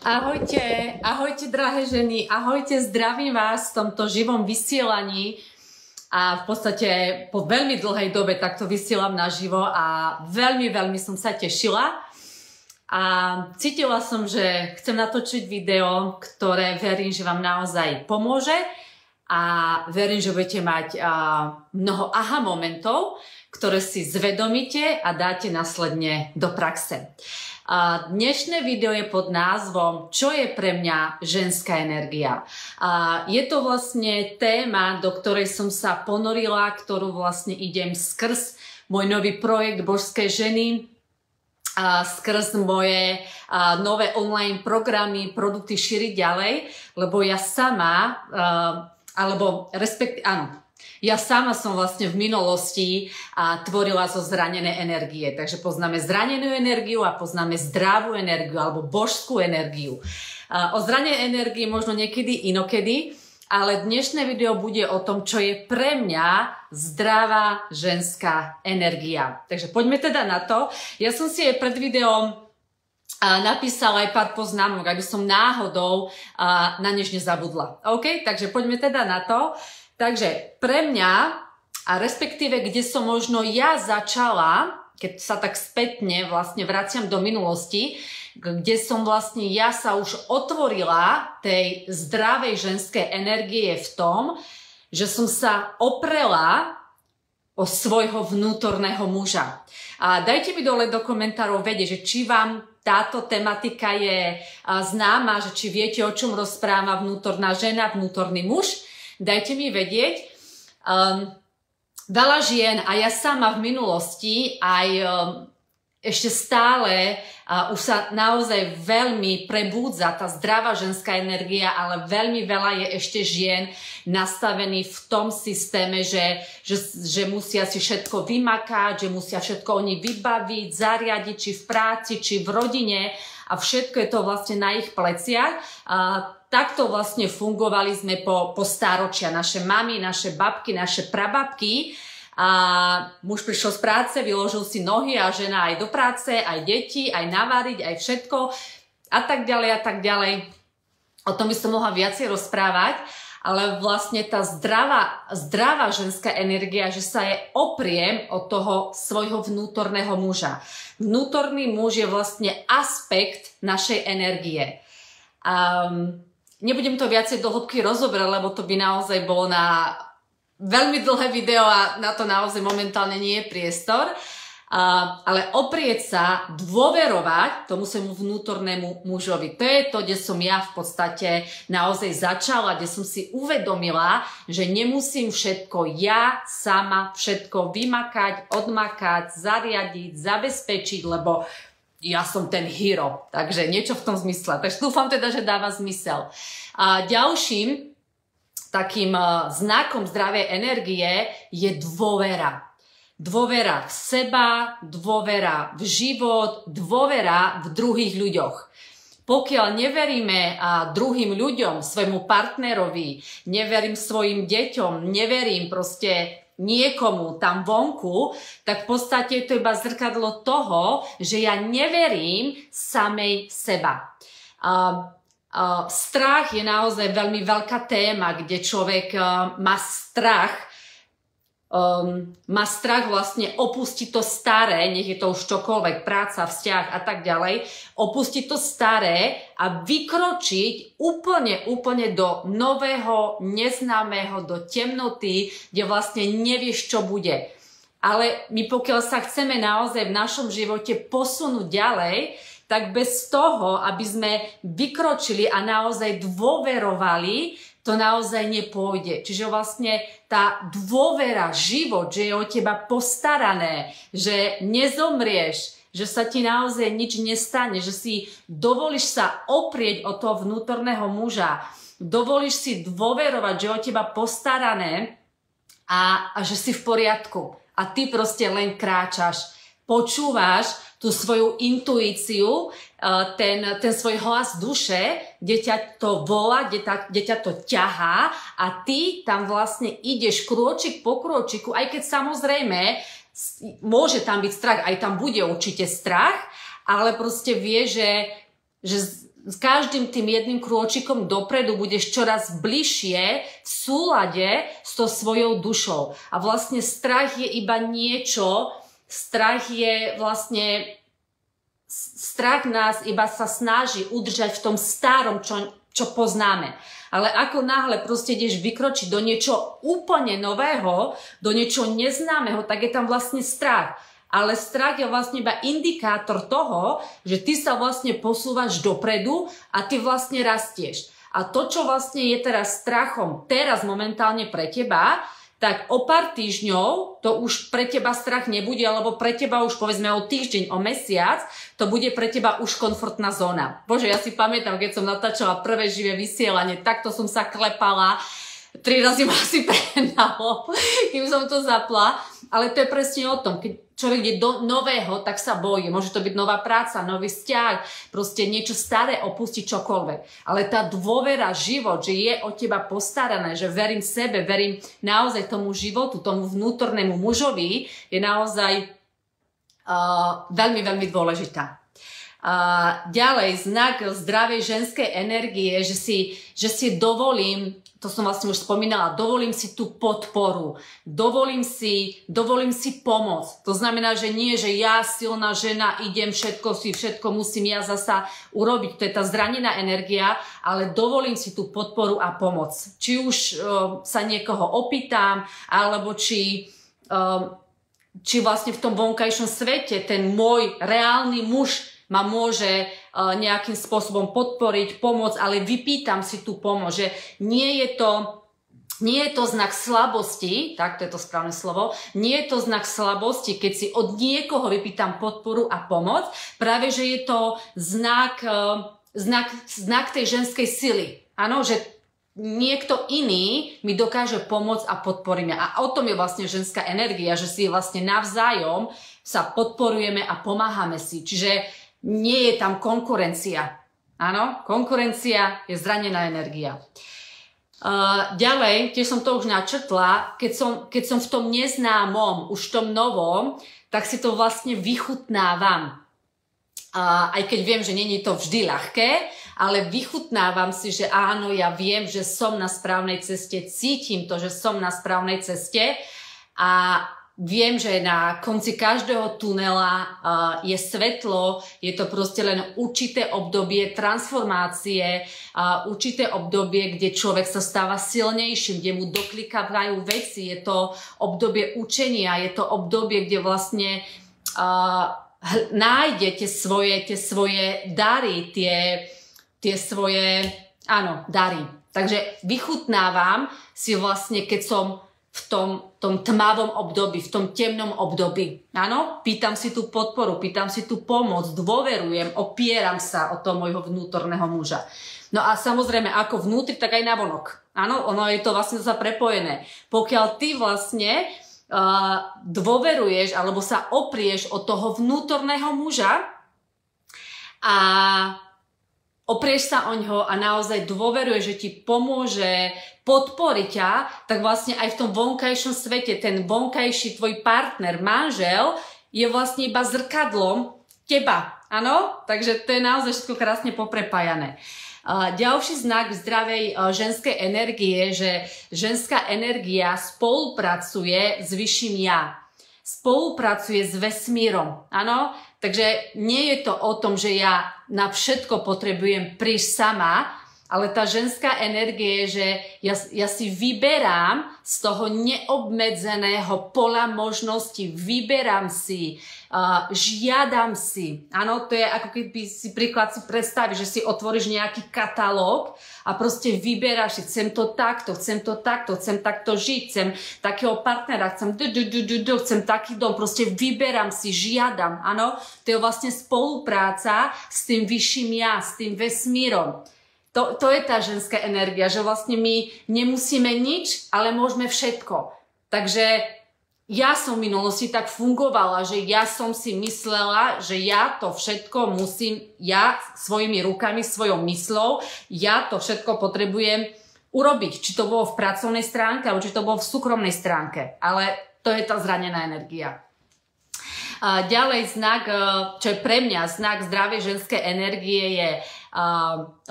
Ahojte, ahojte drahé ženy, ahojte, zdravím vás v tomto živom vysielaní a v podstate po veľmi dlhej dobe takto vysielam naživo a veľmi som sa tešila a cítila som, že chcem natočiť video, ktoré verím, že vám naozaj pomôže a verím, že budete mať mnoho aha momentov, ktoré si zvedomíte a dáte následne do praxe. Dnešné video je pod názvom Čo je pre mňa ženská energia? Je to vlastne téma, do ktorej som sa ponorila, ktorú vlastne idem skrz môj nový projekt Božské ženy, skrz moje nové online programy, produkty šíriť ďalej, lebo ja sama, ja sama som vlastne v minulosti tvorila zo zranené energie. Takže poznáme zranenú energiu a poznáme zdravú energiu alebo božskú energiu. O zranenej energii možno niekedy inokedy, ale dnešné video bude o tom, čo je pre mňa zdravá ženská energia. Takže poďme teda na to. Ja som si aj pred videom napísala aj pár poznámok, aby som náhodou na nič nezabudla. OK? Takže poďme teda na to. Takže pre mňa, a respektíve kde som možno ja začala, keď sa tak spätne vlastne vraciam do minulosti, kde som vlastne ja sa už otvorila tej zdravej ženskej energie v tom, že som sa oprela o svojho vnútorného muža. A dajte mi dole do komentárov vedieť, že či vám táto tematika je známa, že či viete, o čom rozpráva vnútorná žena, vnútorný muž. Dajte mi vedieť. Veľa žien a ja sama v minulosti aj ešte stále už sa naozaj veľmi prebúdza tá zdravá ženská energia, ale veľmi veľa je ešte žien nastavených v tom systéme, že musia si všetko vymakať, že musia všetko oni vybaviť, zariadiť, či v práci, či v rodine a všetko je to vlastne na ich pleciach. Takto vlastne fungovali sme po stáročia. Naše mamy, naše babky, naše prababky. A muž prišiel z práce, vyložil si nohy a žena aj do práce, aj deti, aj navariť, aj všetko. A tak ďalej, a tak ďalej. O tom by som mohla viacej rozprávať. Ale vlastne tá zdravá ženská energia, že sa je opriem od toho svojho vnútorného muža. Vnútorný muž je vlastne aspekt našej energie. Nebudem to viacej do hĺbky rozoberať, lebo to by naozaj bolo na veľmi dlhé video a na to naozaj momentálne nie je priestor. Ale oprieť sa, dôverovať tomu svojmu vnútornému mužovi. To je to, kde som ja v podstate naozaj začala, kde som si uvedomila, že nemusím všetko ja sama všetko vymakať, odmakať, zariadiť, zabezpečiť, lebo ja som ten hero, takže niečo v tom zmysle. Takže dúfam teda, že dáva zmysel. A ďalším takým znakom zdravej energie je dôvera. Dôvera v seba, dôvera v život, dôvera v druhých ľuďoch. Pokiaľ neveríme druhým ľuďom, svojmu partnerovi, neverím svojim deťom, neverím proste niekomu tam vonku, tak v podstate je to iba zrkadlo toho, že ja neverím samej seba. Strach je naozaj veľmi veľká téma, kde človek má strach vlastne opustiť to staré, nech je to už čokoľvek, práca, vzťah a tak ďalej, opustiť to staré a vykročiť úplne do nového, neznámeho, do temnoty, kde vlastne nevieš, čo bude. Ale my pokiaľ sa chceme naozaj v našom živote posunúť ďalej, tak bez toho, aby sme vykročili a naozaj dôverovali, to naozaj nepôjde. Čiže vlastne tá dôvera, život, že je o teba postarané, že nezomrieš, že sa ti naozaj nič nestane, že si dovolíš sa oprieť o toho vnútorného muža, dovolíš si dôverovať, že je o teba postarané a že si v poriadku. A ty proste len kráčaš, počúvaš tú svoju intuíciu, ten svoj hlas duše, kde ťa to volá, kde ťa to ťahá a ty tam vlastne ideš krôčik po krôčiku, aj keď samozrejme môže tam byť strach, aj tam bude určite strach, ale proste vie, že s každým tým jedným krôčikom dopredu budeš čoraz bližšie v súlade s tou svojou dušou. A vlastne strach je iba niečo, strach nás iba sa snaží udržať v tom starom, čo poznáme. Ale ako náhle proste ideš vykročiť do niečo úplne nového, do niečo neznámeho, tak je tam vlastne strach. Ale strach je vlastne iba indikátor toho, že ty sa vlastne posúvaš dopredu a ty vlastne rastieš. A to, čo vlastne je teraz strachom, teraz momentálne pre teba, tak o pár týždňov to už pre teba strach nebude, alebo pre teba už povedzme o týždeň, o mesiac, to bude pre teba už komfortná zóna. Bože, ja si pamätám, keď som natáčala prvé živé vysielanie, takto som sa klepala, 3 razy ma asi prehnalo, kým som to zapla, ale to je presne o tom, keď človek ide do nového, tak sa bojí. Môže to byť nová práca, nový vzťah, proste niečo staré, opustiť čokoľvek. Ale tá dôvera, život, že je o teba postarané, že verím sebe, verím naozaj tomu životu, tomu vnútornému mužovi, je naozaj veľmi, veľmi dôležitá. Ďalej, znak zdravej ženskej energie, že si dovolím, to som vlastne už spomínala, dovolím si tú podporu, dovolím si pomoc. To znamená, že nie, že ja, silná žena, idem, všetko musím ja zasa urobiť. To je tá zranená energia, ale dovolím si tú podporu a pomoc. Či už sa niekoho opýtam, alebo či vlastne v tom vonkajšom svete ten môj reálny muž ma môže nejakým spôsobom podporiť, pomôcť, ale vypýtam si tú pomoc, že nie je to znak slabosti, tak to je to správne slovo, nie je to znak slabosti, keď si od niekoho vypýtam podporu a pomoc, práve že je to znak tej ženskej sily. Áno, že niekto iný mi dokáže pomôcť a podporí mňa. A o tom je vlastne ženská energia, že si vlastne navzájom sa podporujeme a pomáhame si. Čiže nie je tam konkurencia. Áno, konkurencia je zranená energia. Ďalej, tiež som to už načrtla, keď som v tom neznámom, už v tom novom, tak si to vlastne vychutnávam. Aj keď viem, že nie je to vždy ľahké, ale vychutnávam si, že áno, ja viem, že som na správnej ceste, cítim to, že som na správnej ceste a viem, že na konci každého tunela je svetlo, je to proste len určité obdobie transformácie, určité obdobie, kde človek sa stáva silnejším, kde mu doklikávajú veci, je to obdobie učenia, je to obdobie, kde vlastne nájde tie svoje dary, tie svoje, áno, dary. Takže vychutnávam si vlastne, keď som v tom tmavom období, v tom temnom období. Áno, pýtam si tú podporu, pýtam si tú pomoc, dôverujem, opieram sa o toho môjho vnútorného muža. No a samozrejme, ako vnútri, tak aj navonok. Áno, ono je to vlastne sa prepojené. Pokiaľ ty vlastne dôveruješ alebo sa oprieš od toho vnútorného muža a oprieš sa oňho a naozaj dôveruješ, že ti pomôže, podporí ťa, tak vlastne aj v tom vonkajšom svete ten vonkajší tvoj partner, manžel, je vlastne iba zrkadlom teba. Áno? Takže to je naozaj všetko krásne poprepájané. Ďalší znak zdravej ženskej energie, že ženská energia spolupracuje s vyšším ja. Spolupracuje s vesmírom. Áno? Takže nie je to o tom, že ja na všetko potrebujem prísť sama, ale tá ženská energie je, že ja si vyberám z toho neobmedzeného pola možností, vyberám si, žiadam si. Áno, to je ako keby si príklad si predstavíš, že si otvoríš nejaký katalóg a proste vyberáš si, chcem takto, chcem takto žiť, chcem takého partnera, chcem taký dom, proste vyberám si, žiadam. Áno, to je vlastne spolupráca s tým vyšším ja, s tým vesmírom. To je tá ženská energia, že vlastne my nemusíme nič, ale môžeme všetko. Takže ja som v minulosti tak fungovala, že ja som si myslela, že ja to všetko musím, ja svojimi rukami, svojou myslou, ja to všetko potrebujem urobiť. Či to bolo v pracovnej stránke, alebo či to bolo v súkromnej stránke. Ale to je tá zranená energia. Ďalej znak, čo je pre mňa znak zdravej ženskej energie, je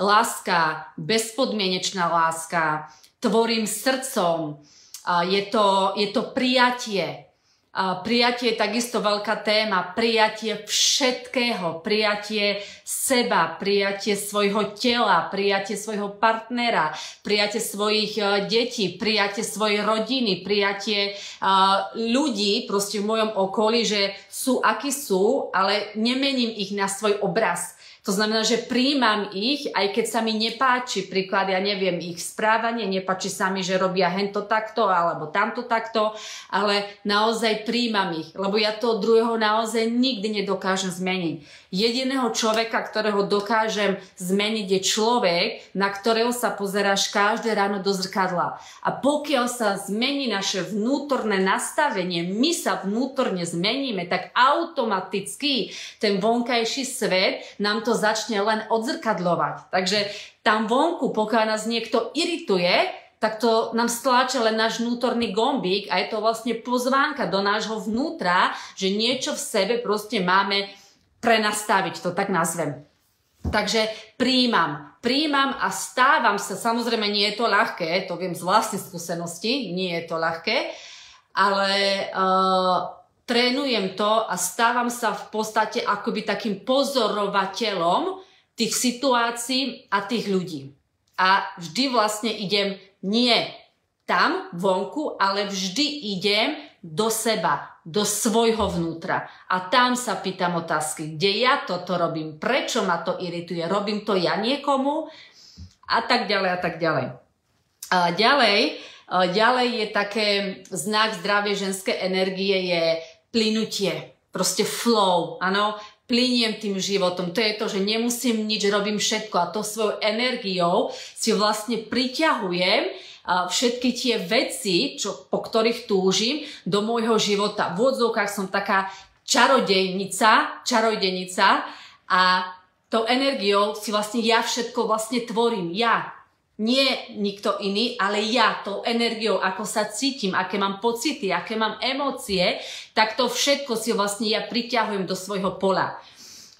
láska, bezpodmienečná láska, tvorím srdcom, je to prijatie. Prijatie je takisto veľká téma, prijatie všetkého, prijatie seba, prijatie svojho tela, prijatie svojho partnera, prijatie svojich detí, prijatie svojej rodiny, prijatie ľudí proste v mojom okolí, že sú akí sú, ale nemením ich na svoj obraz. To znamená, že príjmam ich, aj keď sa mi nepáči, príklad, ja neviem, ich správanie, nepáči sa mi, že robia hento takto, alebo tamto takto, ale naozaj príjmam ich, lebo ja toho druhého naozaj nikdy nedokážem zmeniť. Jediného človeka, ktorého dokážem zmeniť, je človek, na ktorého sa pozeráš každé ráno do zrkadla. A pokiaľ sa zmení naše vnútorné nastavenie, my sa vnútorne zmeníme, tak automaticky ten vonkajší svet nám to začne len odzrkadľovať. Takže tam vonku, pokiaľ nás niekto irituje, tak to nám stláča len náš vnútorný gombík a je to vlastne pozvánka do nášho vnútra, že niečo v sebe proste máme prenastaviť, to tak nazvem. Takže príjmam a stávam sa, samozrejme nie je to ľahké, to viem z vlastnej skúsenosti, nie je to ľahké, ale trénujem to a stávam sa v podstate akoby takým pozorovateľom tých situácií a tých ľudí. A vždy vlastne idem nie tam vonku, ale vždy idem do seba, do svojho vnútra. A tam sa pýtam otázky, kde ja toto robím, prečo ma to irituje, robím to ja niekomu a tak ďalej a tak ďalej. Ďalej je také znak zdravej ženskej energie je plynutie, proste flow, áno, plyniem tým životom. To je to, že nemusím nič, robím všetko a to svojou energiou si vlastne priťahujem všetky tie veci, po ktorých túžim do môjho života. V odzvukách som taká čarodejnica a tou energiou si vlastne ja všetko vlastne tvorím. Ja. Nie nikto iný, ale ja tou energiou, ako sa cítim, aké mám pocity, aké mám emócie, tak to všetko si vlastne ja priťahujem do svojho pola.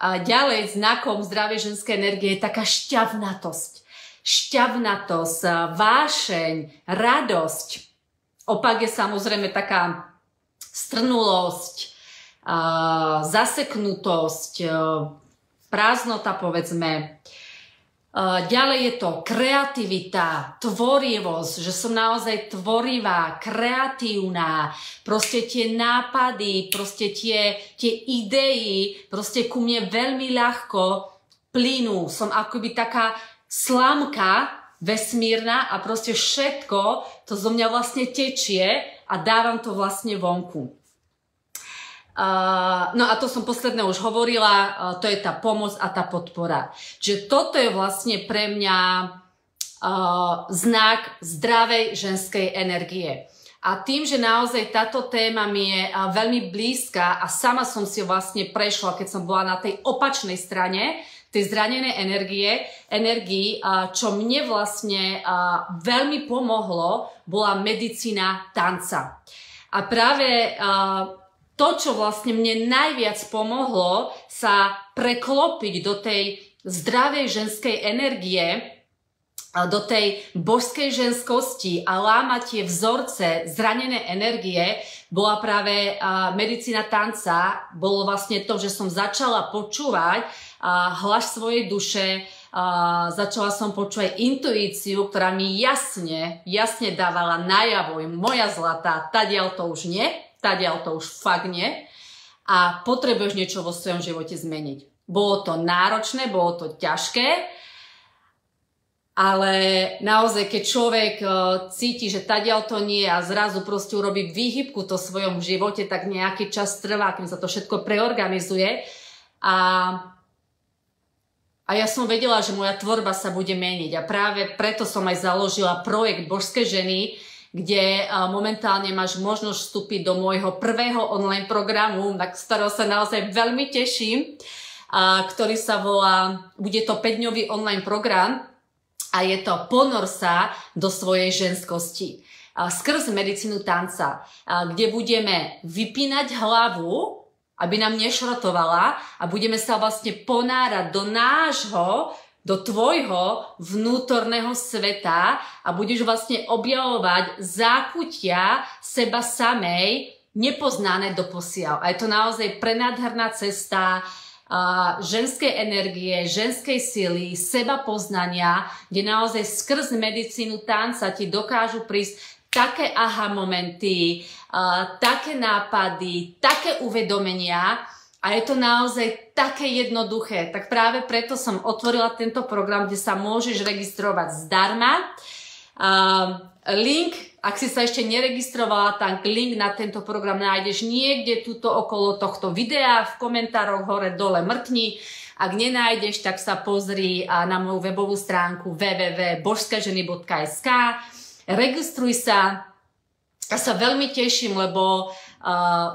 A ďalej znakom zdravej ženskej energie je taká šťavnatosť. Šťavnatosť, vášeň, radosť. Opak je samozrejme taká strnulosť, zaseknutosť, prázdnota povedzme. Ďalej je to kreativita, tvorivosť, že som naozaj tvorivá, kreatívna, proste tie nápady, proste tie idei, proste ku mne veľmi ľahko plynú. Som akoby taká slamka vesmírna a proste všetko to zo mňa vlastne tečie a dávam to vlastne vonku. No a to som posledné už hovorila, to je tá pomoc a tá podpora. Čiže toto je vlastne pre mňa znak zdravej ženskej energie. A tým, že naozaj táto téma mi je veľmi blízka a sama som si vlastne prešla, keď som bola na tej opačnej strane, tej zranenej energii, čo mne vlastne veľmi pomohlo, bola medicína tanca. A práve to, čo vlastne mne najviac pomohlo sa preklopiť do tej zdravej ženskej energie, do tej božskej ženskosti a lámať tie vzorce zranené energie, bola práve medicína tanca. Bolo vlastne to, že som začala počúvať hlas svojej duše, začala som počúvať intuíciu, ktorá mi jasne dávala najavo, moja zlatá, tadiaľ to už nie, tadiaľ to už fakt nie a potrebuješ niečo vo svojom živote zmeniť. Bolo to náročné, bolo to ťažké, ale naozaj, keď človek cíti, že tadiaľ to nie a zrazu proste urobí výhybku to v svojom živote, tak nejaký čas trvá, kým sa to všetko preorganizuje a ja som vedela, že moja tvorba sa bude meniť a práve preto som aj založila projekt Božské ženy, kde momentálne máš možnosť vstúpiť do môjho prvého online programu, z ktorého sa naozaj veľmi teším, ktorý sa volá, bude to 5-dňový online program a je to Ponor sa do svojej ženskosti. Skrz medicínu tanca, kde budeme vypínať hlavu aby nám nešrotovala a budeme sa vlastne ponárať do tvojho vnútorného sveta a budeš vlastne objavovať zákutia seba samej, nepoznané doposiaľ. A je to naozaj prenádherná cesta ženskej energie, ženskej sily, seba poznania, kde naozaj skrz medicínu tanca ti dokážu prísť také aha momenty, také nápady, také uvedomenia a je to naozaj také jednoduché. Tak práve preto som otvorila tento program, kde sa môžeš registrovať zdarma. Link, ak si sa ešte neregistrovala, tak link na tento program nájdeš niekde tuto okolo tohto videa, v komentároch hore dole mrkni. Ak nenájdeš, tak sa pozri na moju webovú stránku www.božskaženy.sk. Registruj sa. Ja sa veľmi teším, lebo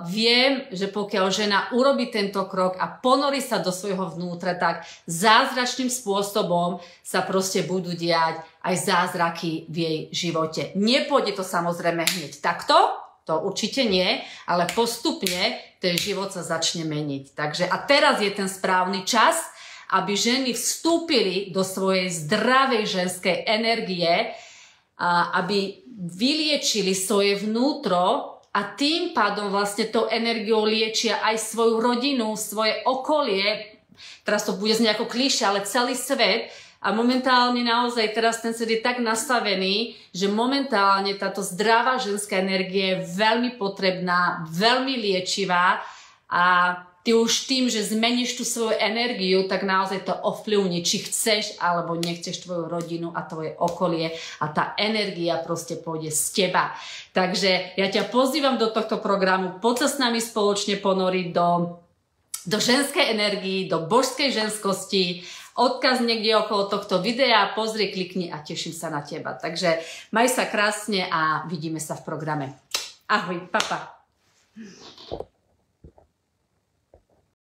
viem, že pokiaľ žena urobí tento krok a ponorí sa do svojho vnútra, tak zázračným spôsobom sa proste budú diať aj zázraky v jej živote. Nepôjde to samozrejme hneď takto, to určite nie, ale postupne ten život sa začne meniť. Takže a teraz je ten správny čas, aby ženy vstúpili do svojej zdravej ženskej energie, aby vyliečili svoje vnútro a tým pádom vlastne tou energiou liečia aj svoju rodinu, svoje okolie. Teraz to bude znieť ako klíše, ale celý svet. A momentálne naozaj teraz ten svet je tak nastavený, že momentálne táto zdravá ženská energia je veľmi potrebná, veľmi liečivá a ty už tým, že zmeníš tú svoju energiu, tak naozaj to ovplyvní, či chceš alebo nechceš tvoju rodinu a tvoje okolie a tá energia proste pôjde z teba. Takže ja ťa pozývam do tohto programu, poď sa s nami spoločne ponoriť do ženskej energii, do božskej ženskosti. Odkaz niekde okolo tohto videa, pozri, klikni a teším sa na teba. Takže maj sa krásne a vidíme sa v programe. Ahoj, papa.